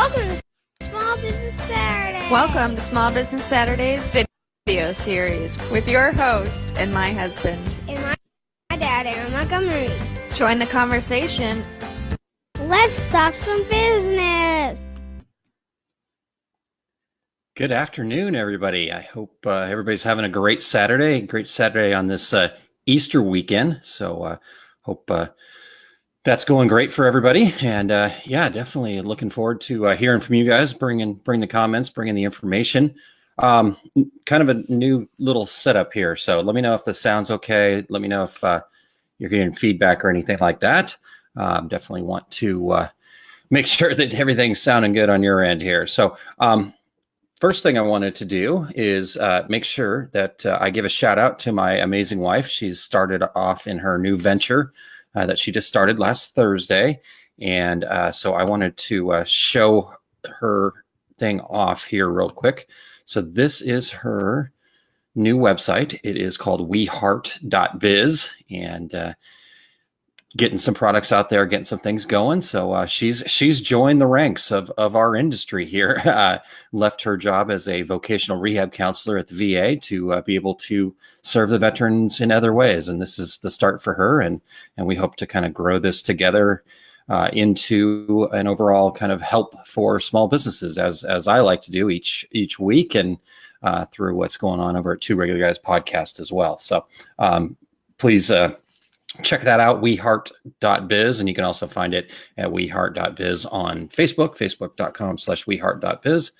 Welcome to Small Business Saturday. Welcome to Small Business Saturdays video series with your host and my husband. And my dad, Aaron Montgomery. Join the conversation. Let's talk some business. Good afternoon, everybody. I hope everybody's having a great Saturday on this Easter weekend. So hope that's going great for everybody. And definitely looking forward to hearing from you guys, bring the comments, bringing the information. Kind of a new little setup here. So let me know if this sounds okay. Let me know if you're getting feedback or anything like that. Definitely want to make sure that everything's sounding good on your end here. So first thing I wanted to do is make sure that I give a shout out to my amazing wife. She's started off in her new venture that she just started last Thursday. And so I wanted to show her thing off here real quick. So this is her new website. It is called weheart.biz, and getting some products out there, getting some things going. So she's joined the ranks of our industry here. Left her job as a vocational rehab counselor at the VA to be able to serve the veterans in other ways. And this is the start for her. And we hope to kind of grow this together into an overall kind of help for small businesses, as I like to do each week, and through what's going on over at Two Regular Guys podcast as well. So please check that out, weheart.biz, and you can also find it at weheart.biz on Facebook, facebook.com/weheart.biz.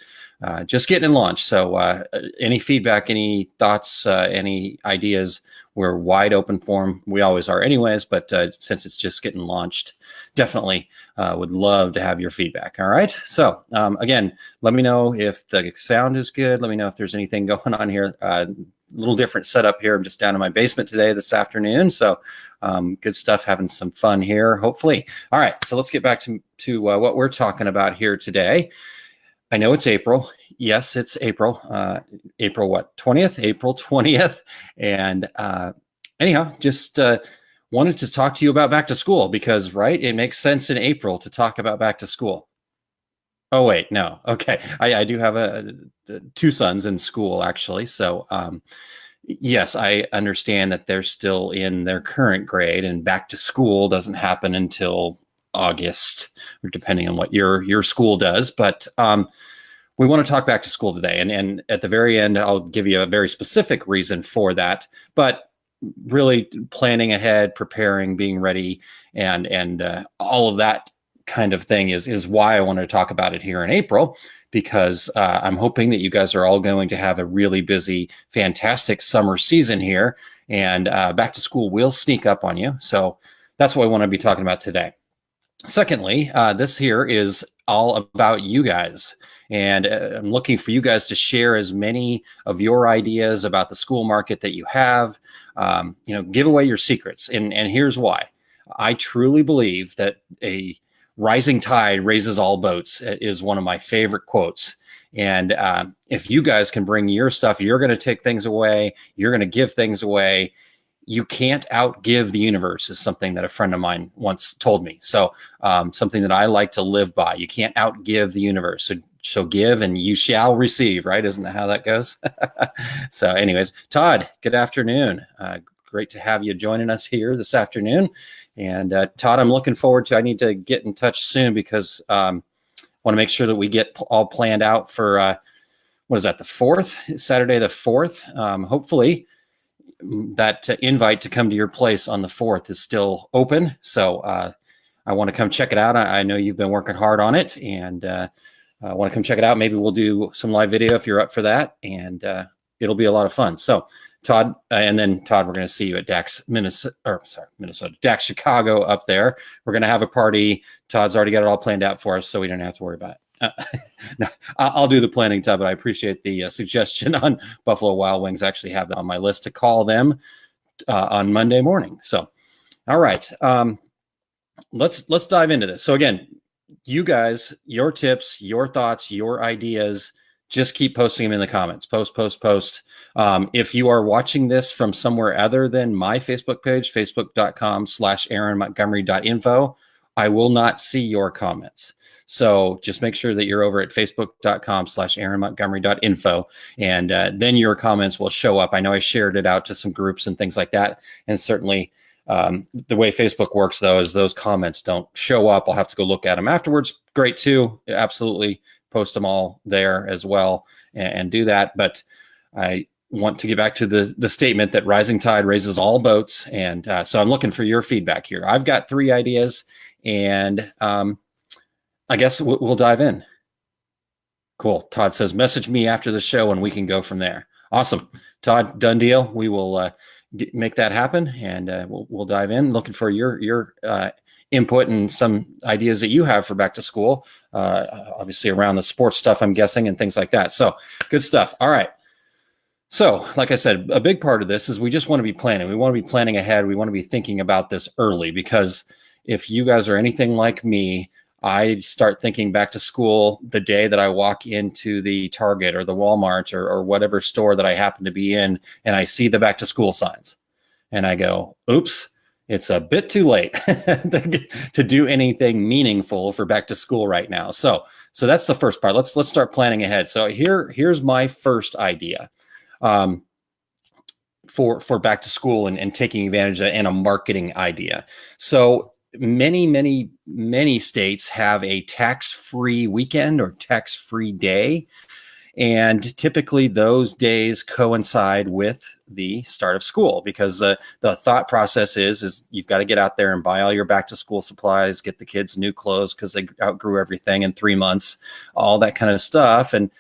Just getting it launched. So any feedback, any thoughts, any ideas, we're wide open for them. We always are anyways, but since it's just getting launched, definitely would love to have your feedback. All right. So again, let me know if the sound is good. Let me know if there's anything going on here. Little different setup here. I'm just down in my basement today, this afternoon. So good stuff, having some fun here, hopefully. All right, so let's get back to what we're talking about here today. I know it's April. Yes, it's April. April what? 20th? April 20th. And anyhow, just wanted to talk to you about back to school because, right, it makes sense in April to talk about back to school. Oh, wait, no. Okay. I do have two sons in school, actually. So, yes, I understand that they're still in their current grade, and back to school doesn't happen until August, or depending on what your school does. But we want to talk back to school today. And at the very end, I'll give you a very specific reason for that. But really planning ahead, preparing, being ready, and all of that kind of thing is why I wanted to talk about it here in April, because I'm hoping that you guys are all going to have a really busy, fantastic summer season here, and back to school will sneak up on you. So that's what I want to be talking about today. Secondly, this here is all about you guys, and I'm looking for you guys to share as many of your ideas about the school market that you have. Give away your secrets, and here's why. I truly believe that a rising tide raises all boats is one of my favorite quotes. And if you guys can bring your stuff, you're going to take things away. You're going to give things away. You can't outgive the universe is something that a friend of mine once told me. So something that I like to live by. You can't outgive the universe. So give and you shall receive, right? Isn't that how that goes? So anyways, Todd, good afternoon. Great to have you joining us here this afternoon. And Todd, I'm looking forward to, I need to get in touch soon because I want to make sure that we get all planned out for, what is that, the 4th, Saturday the 4th. Hopefully that invite to come to your place on the 4th is still open. So I want to come check it out. I know you've been working hard on it, and I want to come check it out. Maybe we'll do some live video if you're up for that, and it'll be a lot of fun. So Todd, and then Todd, we're going to see you at DAX Minnesota, DAX Chicago up there. We're going to have a party. Todd's already got it all planned out for us, so we don't have to worry about it. No, I'll do the planning, Todd, but I appreciate the suggestion on Buffalo Wild Wings. I actually have that on my list to call them on Monday morning. So, all right, let's dive into this. So again, you guys, your tips, your thoughts, your ideas, just keep posting them in the comments. Post. If you are watching this from somewhere other than my Facebook page, facebook.com/AaronMontgomery.info, I will not see your comments. So just make sure that you're over at facebook.com/aaronmontgomery.info, and then your comments will show up. I know I shared it out to some groups and things like that. And certainly the way Facebook works, though, is those comments don't show up. I'll have to go look at them afterwards. Great, too. Absolutely post them all there as well and do that. But I want to get back to the statement that rising tide raises all boats. And so I'm looking for your feedback here. I've got 3 ideas, and I guess we'll dive in. Cool. Todd says, message me after the show and we can go from there. Awesome. Todd, done deal. We will make that happen, and we'll dive in. Looking for your input and some ideas that you have for back to school, obviously around the sports stuff, I'm guessing, and things like that. So good stuff. All right. So, like I said, a big part of this is we just want to be planning. We want to be planning ahead. We want to be thinking about this early, because if you guys are anything like me, I start thinking back to school the day that I walk into the Target or the Walmart or whatever store that I happen to be in, and I see the back to school signs, and I go, oops, it's a bit too late to do anything meaningful for back to school right now. So that's the first part. Let's start planning ahead. So here's my first idea for back to school and taking advantage of it, and a marketing idea. So many states have a tax-free weekend or tax-free day. And typically those days coincide with the start of school, because the thought process is you've got to get out there and buy all your back to school supplies, get the kids new clothes because they outgrew everything in 3 months, all that kind of stuff. And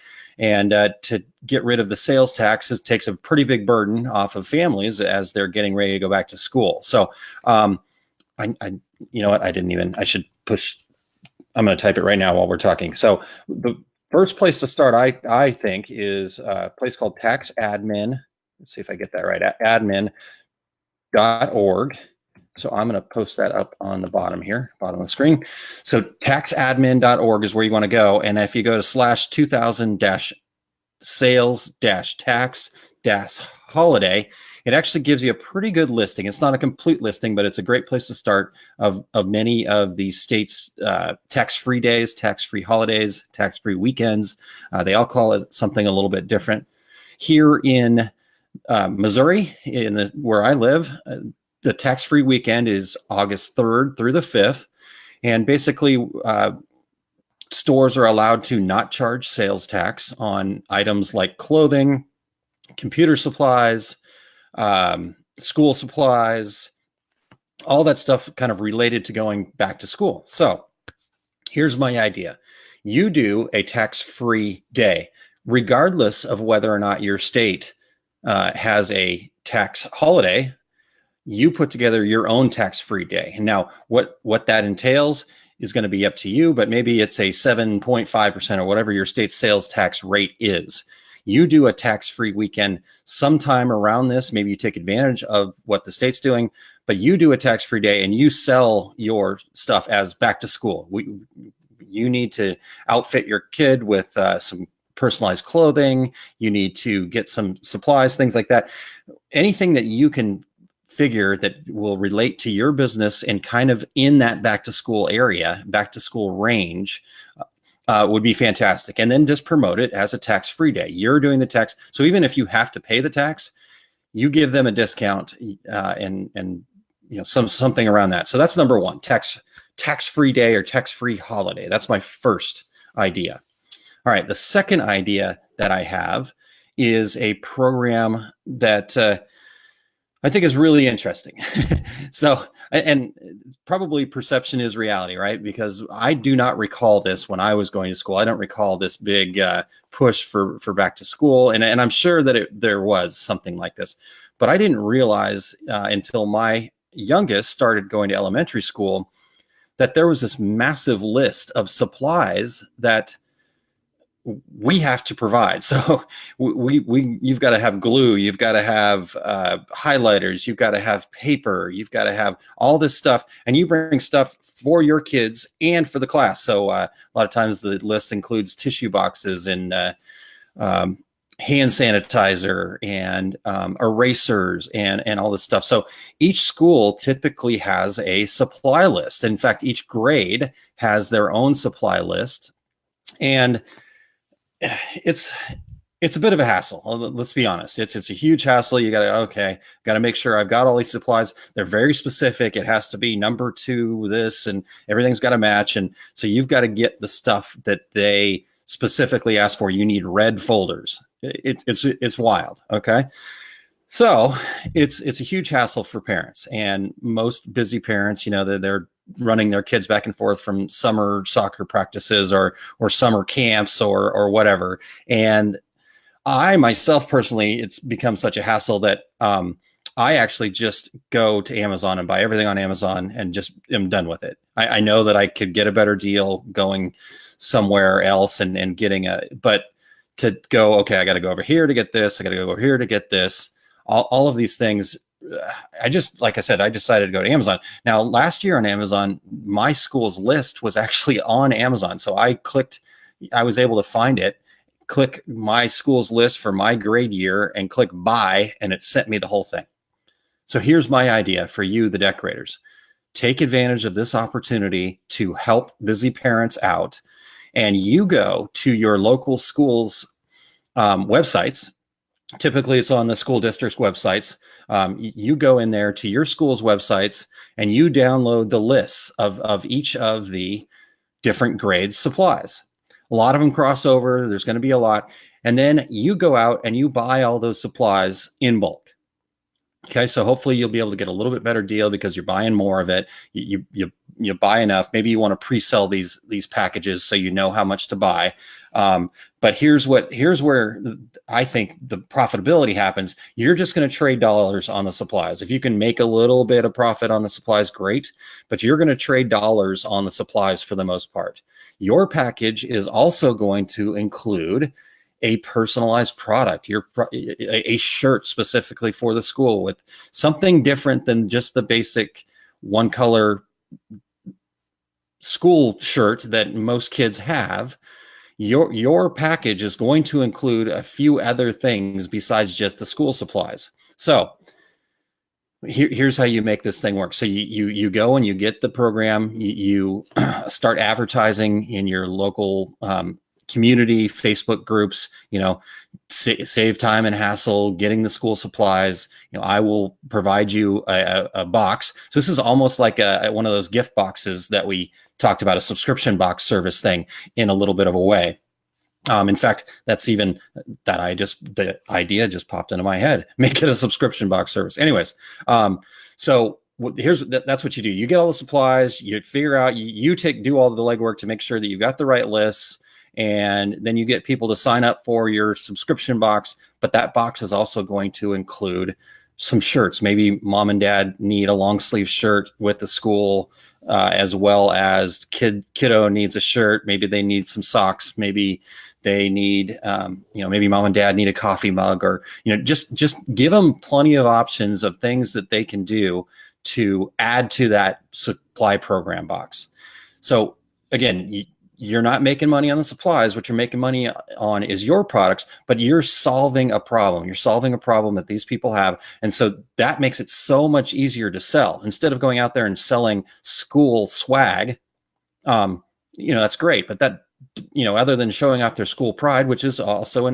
to get rid of the sales taxes takes a pretty big burden off of families as they're getting ready to go back to school. So you know what? I should push. I'm going to type it right now while we're talking. So the first place to start, I think, is a place called Tax Admin. Let's see if I get that right. Admin.org. So I'm going to post that up on the bottom here, bottom of the screen. So taxadmin.org is where you want to go. And if you go to /2000-sales-tax-holiday, it actually gives you a pretty good listing. It's not a complete listing, but it's a great place to start of many of the states' tax-free days, tax-free holidays, tax-free weekends. They all call it something a little bit different. Here in Missouri, where I live, the tax-free weekend is August 3rd through the 5th. And basically, stores are allowed to not charge sales tax on items like clothing, computer supplies, school supplies, all that stuff kind of related to going back to school. So here's my idea. You do a tax-free day, regardless of whether or not your state has a tax holiday. You put together your own tax-free day. And now what that entails is going to be up to you, but maybe it's a 7.5% or whatever your state sales tax rate is. You do a tax-free weekend sometime around this. Maybe you take advantage of what the state's doing, but you do a tax-free day and you sell your stuff as back to school. You need to outfit your kid with some personalized clothing. You need to get some supplies, things like that. Anything that you can figure that will relate to your business and kind of in that back to school area, back to school range, would be fantastic. And then just promote it as a tax-free day. You're doing the tax. So even if you have to pay the tax, you give them a discount and something around that. So that's number one, tax-free day or tax-free holiday. That's my first idea. All right. The second idea that I have is a program that I think is really interesting. So, and probably perception is reality, right? Because I do not recall this when I was going to school. I don't recall this big push for back to school. And I'm sure that there was something like this, but I didn't realize until my youngest started going to elementary school that there was this massive list of supplies that we have to provide. So you've got to have glue, you've got to have highlighters, you've got to have paper, you've got to have all this stuff, and you bring stuff for your kids and for the class. So a lot of times the list includes tissue boxes and hand sanitizer and erasers and all this stuff. So each school typically has a supply list. In fact, each grade has their own supply list, and it's a bit of a hassle. Let's be honest. It's a huge hassle. You got to make sure I've got all these supplies. They're very specific. It has to be number 2 this, and everything's got to match. And so you've got to get the stuff that they specifically ask for. You need red folders. It's wild. Okay. So it's a huge hassle for parents, and most busy parents, they're running their kids back and forth from summer soccer practices or summer camps or whatever. And I myself personally, it's become such a hassle that I actually just go to Amazon and buy everything on Amazon and just am done with it. I know that I could get a better deal going somewhere else and getting but to go, okay, I got to go over here to get this. I got to go over here to get this. All of these things. Like I said, I decided to go to Amazon. Now, last year on Amazon, my school's list was actually on Amazon. So I was able to find it, click my school's list for my grade year and click buy, and it sent me the whole thing. So here's my idea for you, the decorators. Take advantage of this opportunity to help busy parents out, and you go to your local schools' websites. Typically, it's on the school district's websites. You go in there to your school's websites and you download the lists of each of the different grades supplies. A lot of them cross over. There's going to be a lot. And then you go out and you buy all those supplies in bulk. Okay, so hopefully you'll be able to get a little bit better deal because you're buying more of it. You buy enough. Maybe you want to pre-sell these packages so you know how much to buy. But here's where I think the profitability happens. You're just going to trade dollars on the supplies. If you can make a little bit of profit on the supplies, great. But you're going to trade dollars on the supplies for the most part. Your package is also going to include a personalized product, a shirt specifically for the school with something different than just the basic one color school shirt that most kids have. Your package is going to include a few other things besides just the school supplies. So here's how you make this thing work. So you go and you get the program, you start advertising in your local community Facebook groups, save time and hassle getting the school supplies. I will provide you a box. So this is almost like one of those gift boxes that we talked about, a subscription box service thing in a little bit of a way. In fact, that's even the idea just popped into my head. Make it a subscription box service. Anyways, so that's what you do. You get all the supplies, you figure out, do all the legwork to make sure that you've got the right lists. And then you get people to sign up for your subscription box. But that box is also going to include some shirts. Maybe mom and dad need a long sleeve shirt with the school, as well as kiddo needs a shirt. Maybe they need some socks. Maybe they need, maybe mom and dad need a coffee mug, or, just give them plenty of options of things that they can do to add to that supply program box. So again, you're not making money on the supplies. What you're making money on is your products, but you're solving a problem. You're solving a problem that these people have. And so that makes it so much easier to sell. Instead of going out there and selling school swag, that's great. But that, other than showing off their school pride, which is also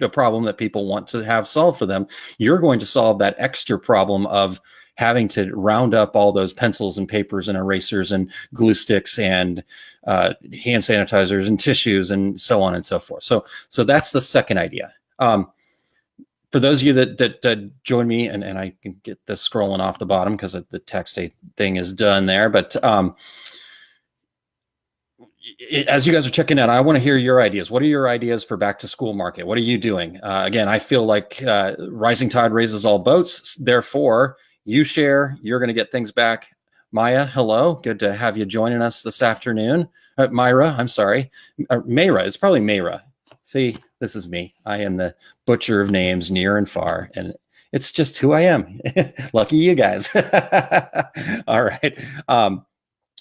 a problem that people want to have solved for them, you're going to solve that extra problem of having to round up all those pencils and papers and erasers and glue sticks and hand sanitizers and tissues and so on and so forth. So that's the second idea. For those of you that join me, and I can get this scrolling off the bottom because the text thing is done there, but as you guys are checking out, I want to hear your ideas. What are your ideas for back to school market? What are you doing? Again, I feel like rising tide raises all boats. Therefore, you share, you're going to get things back. Maya, hello. Good to have you joining us this afternoon. Myra, I'm sorry. Mayra, it's probably Mayra. See, this is me. I am the butcher of names near and far, and it's just who I am. Lucky you guys. All right.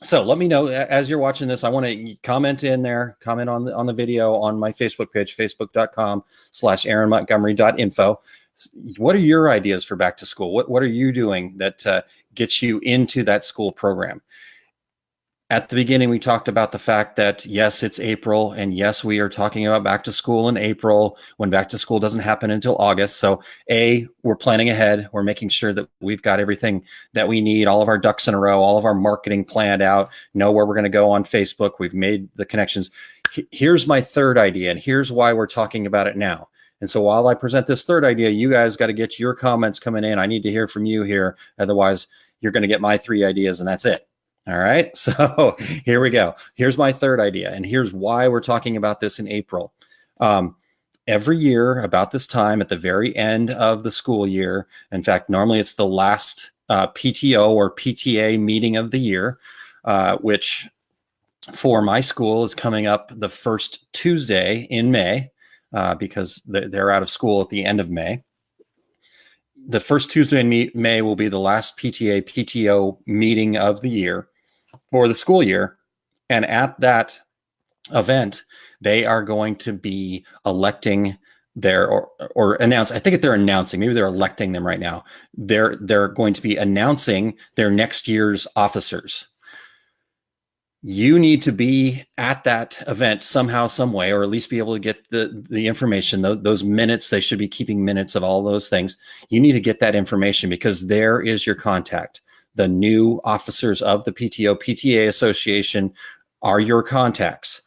So let me know as you're watching this. I want to comment in there, comment on the video on my Facebook page, facebook.com/aaronmontgomery.info. What are your ideas for back to school? What are you doing that gets you into that school program? At the beginning, we talked about the fact that, yes, it's April, and yes, we are talking about back to school in April when back to school doesn't happen until August. So we're planning ahead. We're making sure that we've got everything that we need, all of our ducks in a row, all of our marketing planned out, know where we're going to go on Facebook. We've made the connections. Here's my third idea, and here's why we're talking about it now. And so while I present this third idea, you guys got to get your comments coming in. I need to hear from you here. Otherwise, you're going to get my 3 ideas, and that's it. All right, so here we go. Here's my third idea, and here's why we're talking about this in April. Every year, about this time, at the very end of the school year, in fact, normally it's the last PTO or PTA meeting of the year, which for my school is coming up the first Tuesday in May, because they're out of school at the end of May. The first Tuesday in May will be the last PTA, PTO meeting of the year for the school year. And at that event, they are going to be electing their or announce, I think they're announcing, maybe they're electing them right now. They're going to be announcing their next year's officers. You need to be at that event somehow, some way, or at least be able to get the information, those minutes. They should be keeping minutes of all those things. You need to get that information because there is your contact. The new officers of the PTO, PTA Association are your contacts.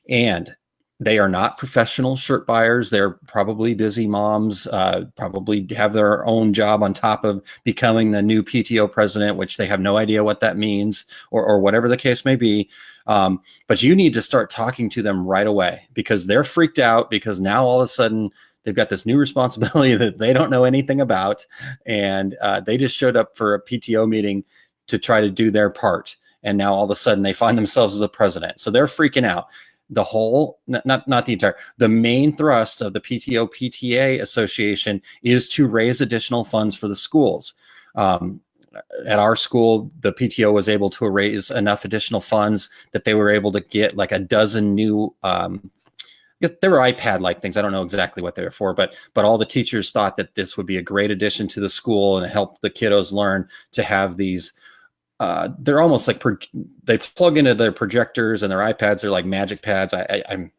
And they are not professional shirt buyers. They're probably busy moms, probably have their own job on top of becoming the new PTO president, which they have no idea what that means or whatever the case may be. But you need to start talking to them right away because they're freaked out because now all of a sudden they've got this new responsibility that they don't know anything about. And they just showed up for a PTO meeting to try to do their part. And now all of a sudden they find themselves as a president. So they're freaking out. The whole, not the entire, the main thrust of the PTO PTA Association is to raise additional funds for the schools. At our school, the PTO was able to raise enough additional funds that they were able to get like a dozen new, they were iPad-like things. I don't know exactly what they were for, but all the teachers thought that this would be a great addition to the school and help the kiddos learn to have these. They're almost like they plug into their projectors and their iPads. They're like magic pads. I'm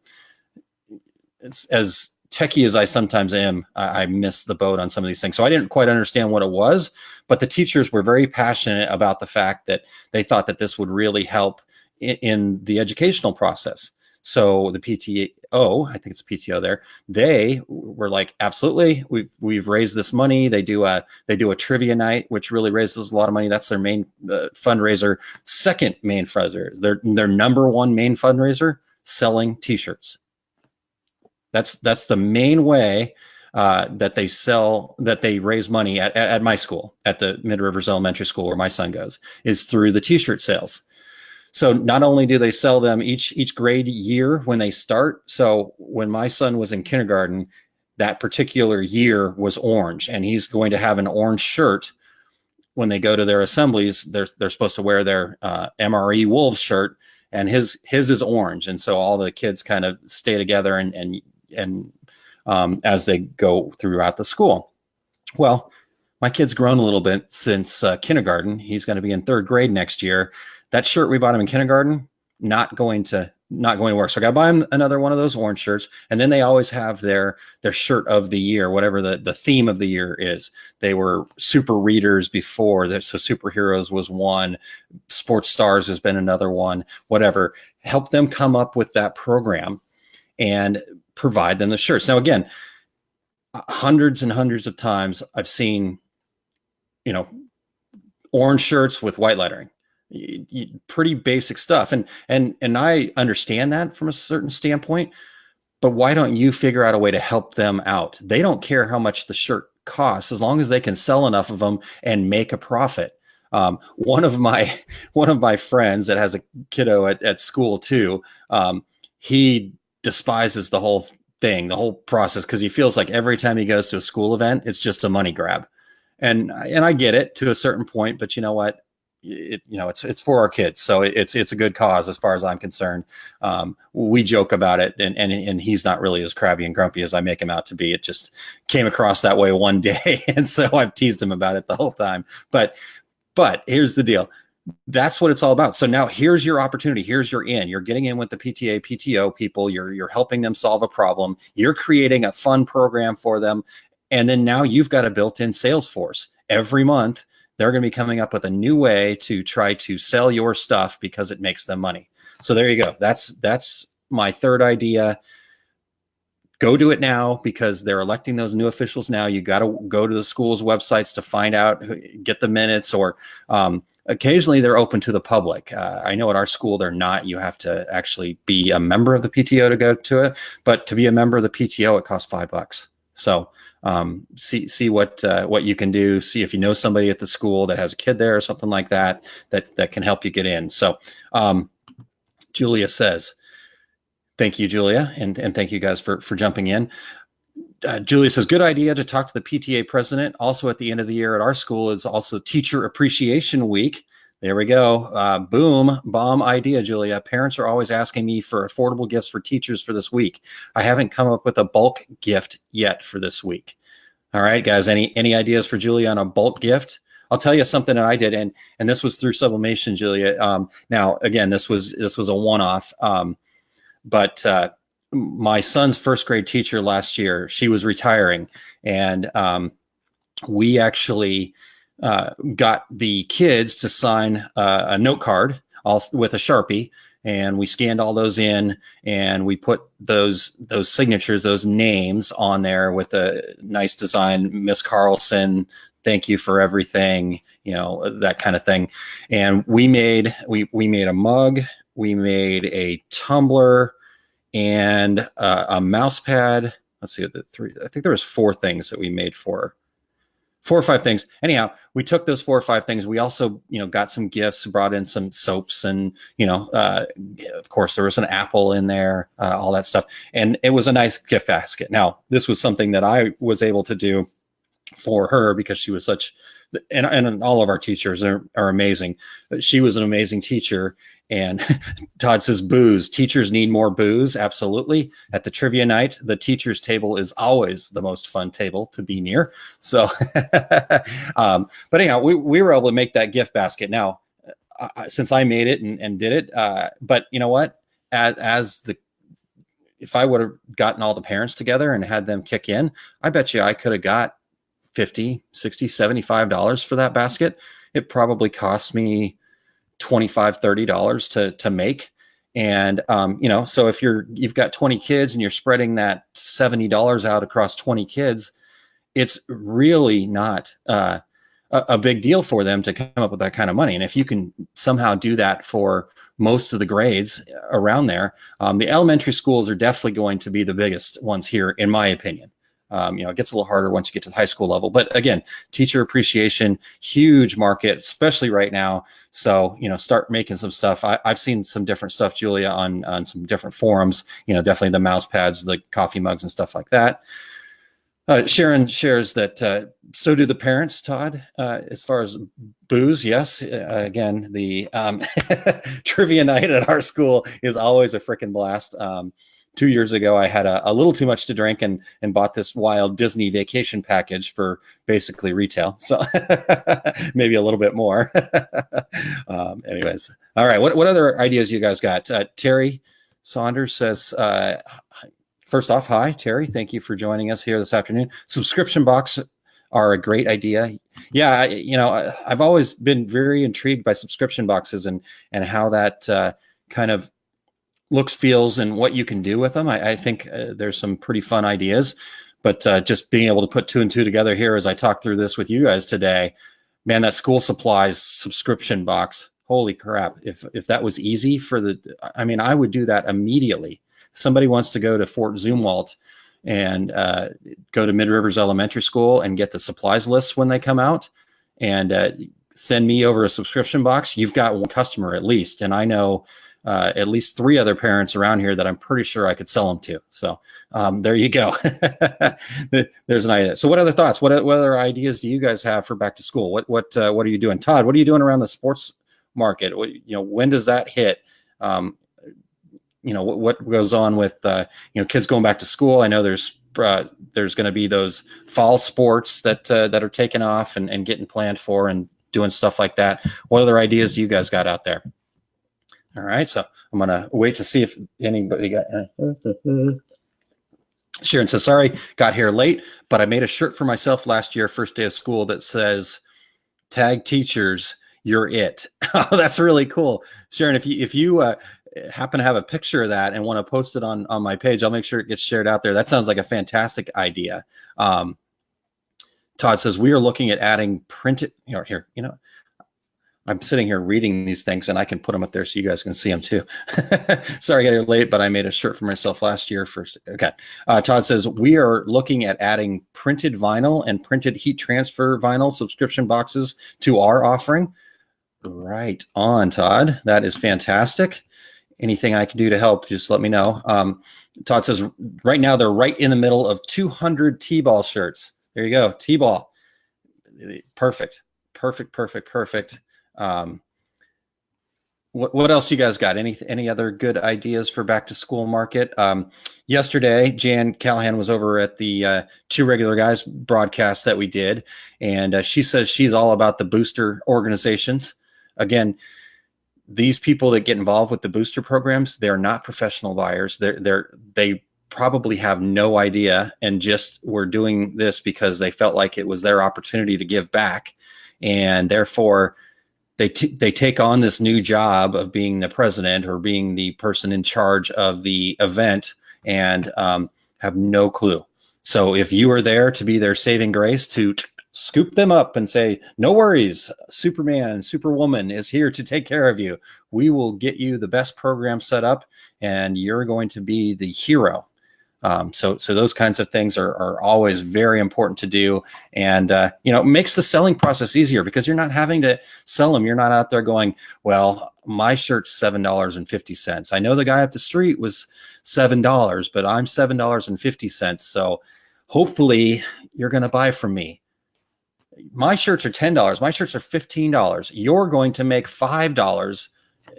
as techie as I sometimes am. I miss the boat on some of these things. So I didn't quite understand what it was, but the teachers were very passionate about the fact that they thought that this would really help in the educational process. So the PTO, I think it's PTO there, they were like, absolutely, we've raised this money. They do a trivia night, which really raises a lot of money. That's their main fundraiser. Second main fundraiser, their number one main fundraiser, selling T-shirts. That's the main way that they raise money at my school, at the Mid Rivers Elementary School where my son goes, is through the T-shirt sales. So not only do they sell them each grade year when they start. So when my son was in kindergarten, that particular year was orange, and he's going to have an orange shirt when they go to their assemblies. They're supposed to wear their MRE Wolves shirt, and his is orange. And so all the kids kind of stay together and as they go throughout the school. Well, my kid's grown a little bit since kindergarten. He's going to be in third grade next year. That shirt we bought him in kindergarten, not going to work. So I got to buy him another one of those orange shirts. And then they always have their shirt of the year, whatever the theme of the year is. They were super readers before. So superheroes was one. Sports stars has been another one. Whatever. Help them come up with that program and provide them the shirts. Now, again, hundreds and hundreds of times I've seen, orange shirts with white lettering. Pretty basic stuff. And I understand that from a certain standpoint, but why don't you figure out a way to help them out? They don't care how much the shirt costs as long as they can sell enough of them and make a profit. One of my friends that has a kiddo at school too, he despises the whole thing, the whole process, because he feels like every time he goes to a school event, it's just a money grab. And I get it to a certain point, but you know what? it's for our kids. So it's a good cause as far as I'm concerned. We joke about it, and he's not really as crabby and grumpy as I make him out to be. It just came across that way one day. And so I've teased him about it the whole time. But here's the deal. That's what it's all about. So now here's your opportunity. Here's your in. You're getting in with the PTA, PTO people. You're helping them solve a problem. You're creating a fun program for them. And then now you've got a built-in sales force. Every month, they're going to be coming up with a new way to try to sell your stuff because it makes them money. So there you go. That's my third idea. Go do it now, because they're electing those new officials now. You got to go to the school's websites to find out, get the minutes, or occasionally they're open to the public. I know at our school they're not. You have to actually be a member of the PTO to go to it. But to be a member of the PTO, it costs $5. So see what you can do. See if you know somebody at the school that has a kid there or something like that can help you get in. So Julia says, thank you, Julia, and thank you guys for jumping in. Julia says, good idea to talk to the PTA president. Also at the end of the year at our school is also Teacher Appreciation Week. There we go. Boom, bomb idea, Julia. Parents are always asking me for affordable gifts for teachers for this week. I haven't come up with a bulk gift yet for this week. All right, guys, any ideas for Julia on a bulk gift? I'll tell you something that I did, and this was through Sublimation, Julia. Now, again, this was a one-off, but my son's first grade teacher last year, she was retiring, and we actually got the kids to sign a note card with a Sharpie, and we scanned all those in, and we put those signatures, those names on there with a nice design, Miss Carlson, thank you for everything, that kind of thing. And we made a mug, we made a tumbler, and a mouse pad. Let's see, I think there was 4 things that we made for 4 or 5 things. Anyhow, we took those 4 or 5 things. We also, got some gifts, brought in some soaps, and, of course there was an apple in there, all that stuff. And it was a nice gift basket. Now, this was something that I was able to do for her because she was and all of our teachers are amazing. She was an amazing teacher. And Todd says, booze. Teachers need more booze. Absolutely. At the trivia night, the teacher's table is always the most fun table to be near. So, but anyhow, we were able to make that gift basket. Now, since I made it and did it, but you know what? If I would have gotten all the parents together and had them kick in, I bet you I could have got $50, $60, $75 for that basket. It probably cost me $25, $30 to make. And, so if you've got 20 kids and you're spreading that $70 out across 20 kids, it's really not a big deal for them to come up with that kind of money. And if you can somehow do that for most of the grades around there, the elementary schools are definitely going to be the biggest ones here, in my opinion. It gets a little harder once you get to the high school level, but again, teacher appreciation, huge market, especially right now. So, start making some stuff. I've seen some different stuff, Julia, on some different forums, definitely the mouse pads, the coffee mugs and stuff like that. Sharon shares that, so do the parents, Todd, as far as booze. Yes. Again, the trivia night at our school is always a freaking blast. 2 years ago, I had a little too much to drink and bought this wild Disney vacation package for basically retail. So maybe a little bit more. Anyways. All right. What other ideas you guys got? Terry Saunders says, first off, hi, Terry. Thank you for joining us here this afternoon. Subscription box are a great idea. Yeah. I've always been very intrigued by subscription boxes and how that kind of looks, feels, and what you can do with them. I think there's some pretty fun ideas, but just being able to put 2 and 2 together here as I talk through this with you guys today, man, that school supplies subscription box, holy crap. If that was easy I would do that immediately. Somebody wants to go to Fort Zumwalt and go to Mid Rivers Elementary School and get the supplies lists when they come out and send me over a subscription box, you've got one customer at least. And I know at least 3 other parents around here that I'm pretty sure I could sell them to. So there you go. There's an idea. So what other thoughts? What other ideas do you guys have for back to school? What are you doing? Todd, what are you doing around the sports market? When does that hit? What goes on with kids going back to school? I know there's going to be those fall sports that are taking off and getting planned for and doing stuff like that. What other ideas do you guys got out there? All right, so I'm gonna wait to see if anybody got. Sharon says, "Sorry, got here late, but I made a shirt for myself last year, first day of school, that says, tag teachers, you're it." Oh, that's really cool. Sharon, if you happen to have a picture of that and want to post it on my page, I'll make sure it gets shared out there. That sounds like a fantastic idea. Todd says, we are looking at adding printed, I'm sitting here reading these things and I can put them up there so you guys can see them too. Sorry I got here late, but I made a shirt for myself last year first. Okay. Todd says, we are looking at adding printed vinyl and printed heat transfer vinyl subscription boxes to our offering. Right on, Todd. That is fantastic. Anything I can do to help, just let me know. Todd says, right now they're right in the middle of 200 T-ball shirts. There you go, T-ball. Perfect. What else you guys got? Any other good ideas for back to school market? Yesterday, Jan Callahan was over at the Two Regular Guys broadcast that we did, and she says she's all about the booster organizations. Again, these people that get involved with the booster programs, they're not professional buyers. They probably have no idea and just were doing this because they felt like it was their opportunity to give back, and therefore they take on this new job of being the president or being the person in charge of the event and have no clue. So if you are there to be their saving grace, to scoop them up and say, no worries, Superman, Superwoman is here to take care of you. We will get you the best program set up and you're going to be the hero. So those kinds of things are always very important to do, and it makes the selling process easier because you're not having to sell them. You're not out there going, well, my shirt's $7.50. I know the guy up the street was $7, but I'm $7.50. So hopefully you're going to buy from me. My shirts are $10. My shirts are $15. You're going to make $5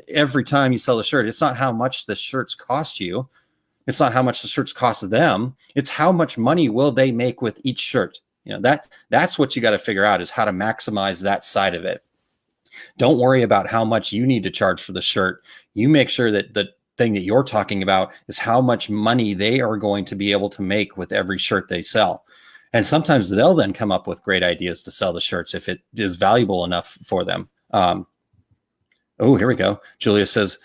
every time you sell the shirt. It's not how much the shirts cost you. It's not how much the shirts cost them. It's how much money will they make with each shirt. That's what you got to figure out, is how to maximize that side of it. Don't worry about how much you need to charge for the shirt. You make sure that the thing that you're talking about is how much money they are going to be able to make with every shirt they sell. And sometimes they'll then come up with great ideas to sell the shirts if it is valuable enough for them. Oh, here we go. Julia says,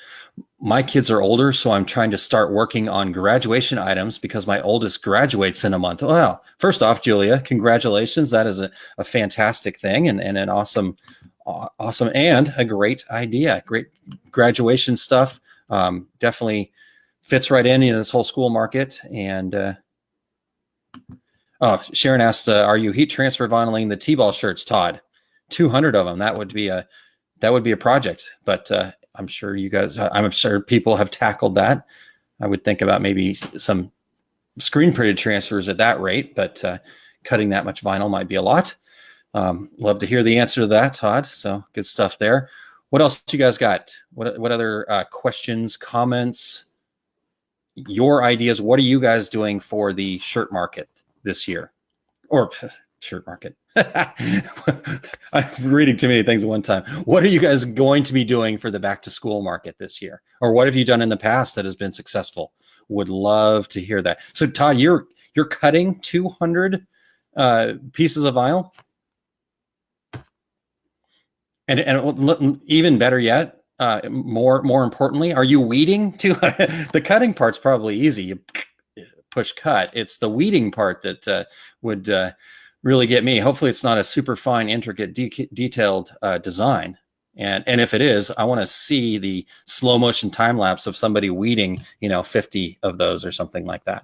my kids are older, so I'm trying to start working on graduation items because my oldest graduates in a month. Well, first off, Julia, congratulations. That is a fantastic thing and an awesome and a great idea. Great graduation stuff. Definitely fits right in this whole school market. And Sharon asked, are you heat transfer vinyling the T-ball shirts, Todd? 200 of them. That would be a project, but I'm sure people have tackled that. I would think about maybe some screen printed transfers at that rate, but cutting that much vinyl might be a lot. Love to hear the answer to that, Todd. So good stuff there. What else you guys got? What other questions, comments, your ideas? What are you guys doing for the shirt market this year? Or shirt market. I'm reading too many things at one time. What are you guys going to be doing for the back to school market this year? Or what have you done in the past that has been successful? Would love to hear that. So Todd, you're cutting 200 pieces of vinyl? And even better yet, more importantly, are you weeding? The cutting part's probably easy. You push cut. It's the weeding part that would really get me. Hopefully it's not a super fine, intricate, detailed design. And if it is, I want to see the slow motion time lapse of somebody weeding, 50 of those or something like that.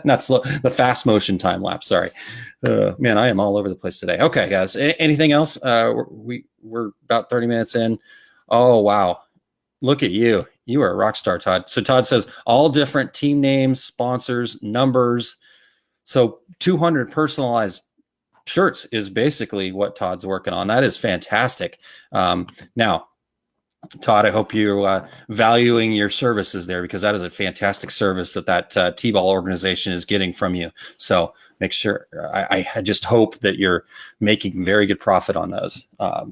Not slow, the fast motion time lapse. Sorry, man, I am all over the place today. Okay, guys, anything else? We're about 30 minutes in. Oh, wow. Look at you. You are a rock star, Todd. So Todd says all different team names, sponsors, numbers. So 200 personalized shirts is basically what Todd's working on. That is fantastic. Now, Todd, I hope you're valuing your services there, because that is a fantastic service that T-ball organization is getting from you. So make sure, I just hope that you're making very good profit on those,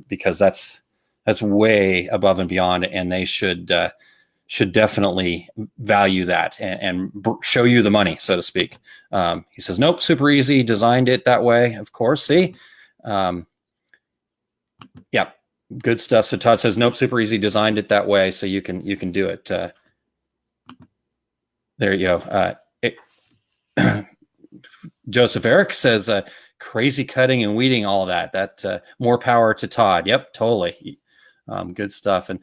because that's way above and beyond, and they should definitely value that and show you the money, so to speak. He says, nope, super easy, designed it that way. Of course, see? Yeah. Good stuff. So Todd says, nope, super easy, designed it that way, so you can do it. There you go. Joseph Eric says, crazy cutting and weeding, all that. That more power to Todd. Yep, totally. Good stuff. And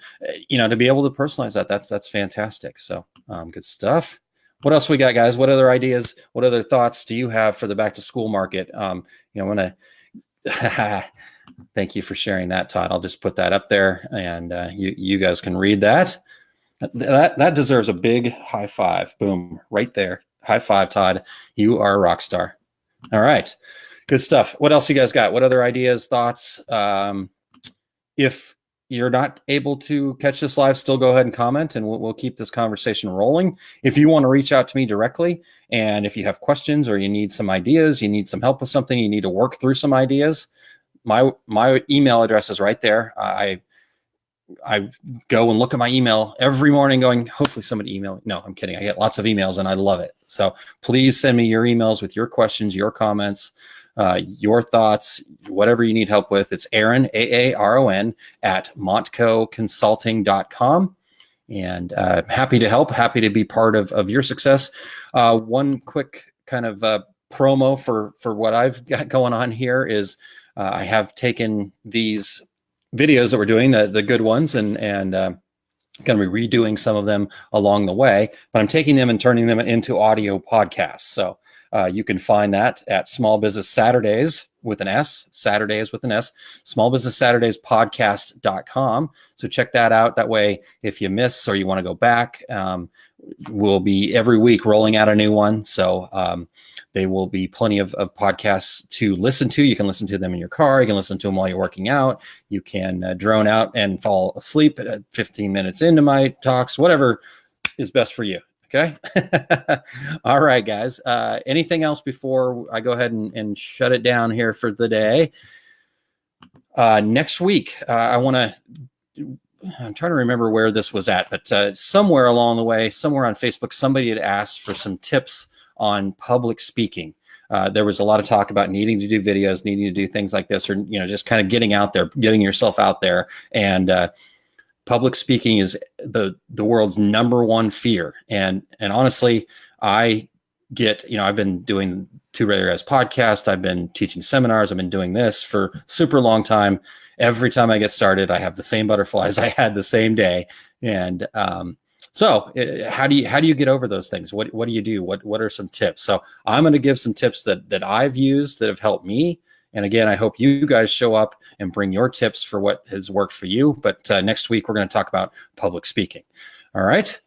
to be able to personalize that, that's fantastic. So good stuff. What else we got, guys? What other ideas? What other thoughts do you have for the back to school market? I want to. Thank you for sharing that, Todd. I'll just put that up there, and you guys can read that. That deserves a big high five. Boom, right there. High five, Todd. You are a rock star. All right, good stuff. What else you guys got? What other ideas, thoughts? If you're not able to catch this live, still go ahead and comment, and we'll keep this conversation rolling. If you want to reach out to me directly, and if you have questions or you need some ideas, you need some help with something, you need to work through some ideas, my email address is right there. I go and look at my email every morning going, hopefully somebody email. No, I'm kidding. I get lots of emails and I love it. So please send me your emails with your questions, your comments, your thoughts, whatever you need help with. It's Aaron, AARON, at montcoconsulting.com. And happy to help, happy to be part of your success. One quick kind of promo for what I've got going on here is I have taken these videos that we're doing, the good ones, and going to be redoing some of them along the way, but I'm taking them and turning them into audio podcasts. So you can find that at Small Business Saturdays with an S, Saturdays with an S, Small Business Saturdays podcast.com. So check that out. That way, if you miss or you want to go back, we'll be every week rolling out a new one. So they will be plenty of podcasts to listen to. You can listen to them in your car. You can listen to them while you're working out. You can drone out and fall asleep 15 minutes into my talks, whatever is best for you. Okay. All right, guys. Anything else before I go ahead and shut it down here for the day? Next week, I'm trying to remember where this was at, but somewhere along the way, somewhere on Facebook, somebody had asked for some tips on public speaking. There was a lot of talk about needing to do videos, needing to do things like this, or just kind of getting out there, getting yourself out there. And public speaking is the world's number one fear. And honestly, I get, I've been doing Two Regular Guys podcast. I've been teaching seminars. I've been doing this for super long time. Every time I get started, I have the same butterflies I had the same day. And so how do you get over those things? What do you do? What are some tips? So I'm going to give some tips that I've used that have helped me. And again, I hope you guys show up and bring your tips for what has worked for you. But next week, we're going to talk about public speaking. All right,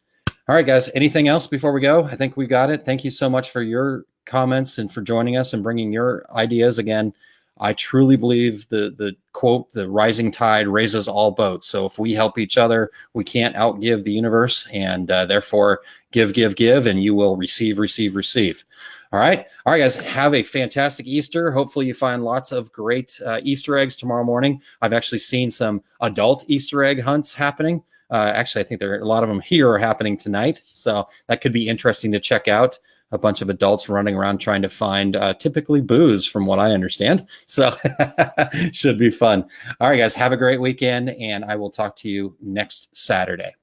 guys. Anything else before we go? I think we got it. Thank you so much for your comments and for joining us and bringing your ideas. Again, I truly believe the quote, the rising tide raises all boats. So if we help each other, we can't outgive the universe, and therefore give, and you will receive. All right, guys, have a fantastic Easter. Hopefully you find lots of great Easter eggs tomorrow morning. I've actually seen some adult Easter egg hunts happening. Actually, I think a lot of them here are happening tonight. So that could be interesting to check out. A bunch of adults running around trying to find typically booze, from what I understand. So should be fun. All right, guys, have a great weekend, and I will talk to you next Saturday.